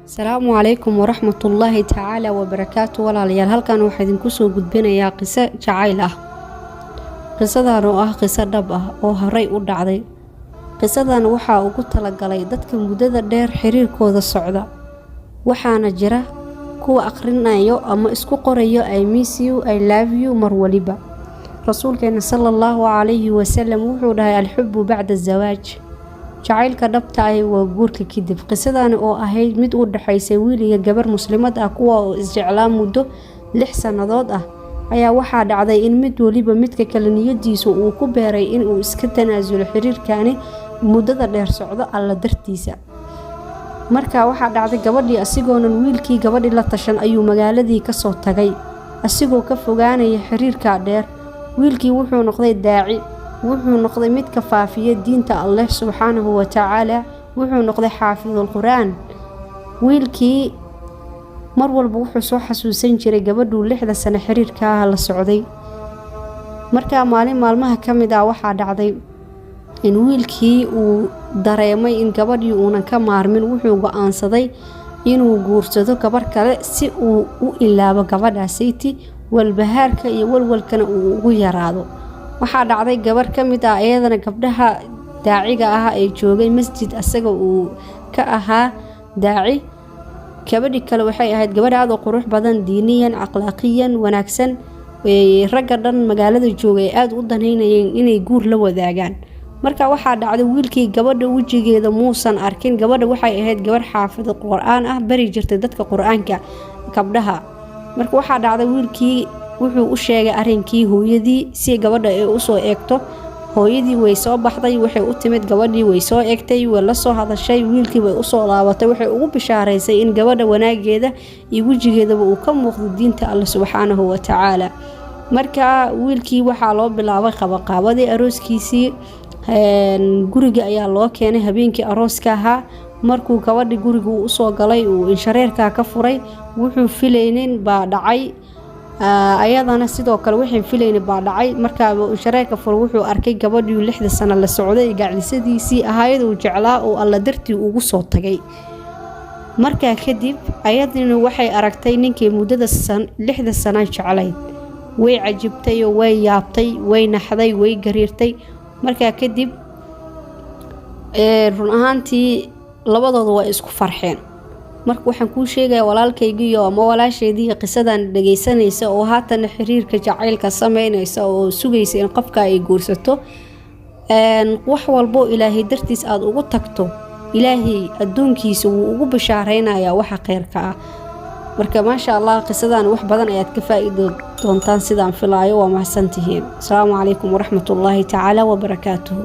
السلام عليكم ورحمة الله تعالى وبركاته. walaalyaal halkan waxaa idinku soo gudbinayaa qiso jacayl ah. qisadan oo ah qiso dhab ah oo horay u dhacday. qisadan waxaa ugu talagalay dadka muddada dheer xiriirkooda socda, waxaana jira kuwa aqrinayo ama isku qorayo I miss you, I love you mar waliba. rasuulkeena sallallahu alayhi wasallam wuxuu dhahay alxubbu bacda zawaaj, jacaylka dhabta ah waa guurka kadib. qisadan oo ahayd mid u dhaxaysay wiil iyo gabar muslimad ah kuwa oo isjeclaa muddo 6 sanadood ah, ayaa waxaa dhacday in mid waliba midka kale niyadiisu uu ku beeray in uu iska tanaasulo xiriirkaani muddada dheer socdo alla dartiisa. markaa waxaa dhacday gabadhii asigoonan wiilkii gabadhii la tashan ayuu magaaladii ka soo tagay asigoo ka fogaanaya xiriirka dheer. wiilkii wuxuu noqday daaci, wuxuu noqday mid ka faafiya diinta Allah subhanahu wa ta'ala, wuxuu noqday xaafidul quraan. wiilkii mar walba wuxuu soo xasuusan jiray gabadhu 6 sano xiriirka la socday. markaa maalin maalmaha kamid ah waxaa dhacday in wiilkii uu dareemay in gabadhii uunan ka maarmin. wuxuu go'aansaday inuu guursado gabar kale si uu u ilaabo gabadhaasiti walbahaarka iyo walwalkana uu ugu yaraado. waxaa dhacday gabar kamid ah iyadana gabdhaha daaciga ah ay joogay masjid asaga uu ka ahaa daaci. gabadhi kale waxay ahayd gabadh aad u qurux badan, diiniyan, akhlaaqiyan wanaagsan. ragga dhan magaalada joogay aad u daneynayeen inay guur la wadaagaan. marka waxaa dhacday wiilkii gabadha wajigeeda muusan arkin. gabadha waxay ahayd gabar xaafid quraan ah, bari jirtay dadka quraanka gabdhaha. marka waxaa dhacday wiilkii wuxuu u sheegay arinkii hooyadii si gabadha ay u soo eegto. hooyadii way soo baxday, waxay u timid gabadhii, way soo eegtay, way la soo hadashay. wiilkii way u soo laabatay, waxay ugu bishaareysay in gabadha wanaageeda iyo wajigeedaba uu ka muuqdo diinta Allah subhanahu wa ta'ala. marka wiilkii waxaa loo bilaabay qabaqaabadii arooskiisii. guriga ayaa loo keenay habeenkii arooska ahaa. markuu gabadhi guriga u soo galay uu inshareerka ka furay, wuxuu filaynin baa dhacay. ayadana sidoo kale waxay filaynin baa dhacay. markaa inshareerka furay wuxuu arkay gabadhii 6 sano la socday gaclisadiisii ahayd uu jeclaa oo alla dartii ugu soo tagay. markaa kadib ayadina waxay aragtay ninkii muddada 6 sano jeclayd. way cajibtay oo way yaabtay, way naxday, way gariirtay. markaa kadib run ahaantii labadooda waa isku farxeen. marka waxaan kuu sheegayaa walaalkaygii ama walaasheedii qisadan dhageysanaysa oo haatan xiriirka jacaylka sameynaysa oo sugaysa in qofka ay guursato, wax walbo ilaahay dartiis aad ugu tagto, ilaahay adduunkiisa wuu ugu bishaareynaya waxa khayrka ah. marka maasha Allah qisadan wax badan ayaad ka faa'iido doontaan sidaan filaayo. waa mahadsantihiin. Assalaamu calaykum waraxmatullaahi ta'ala wa barakaatuhu.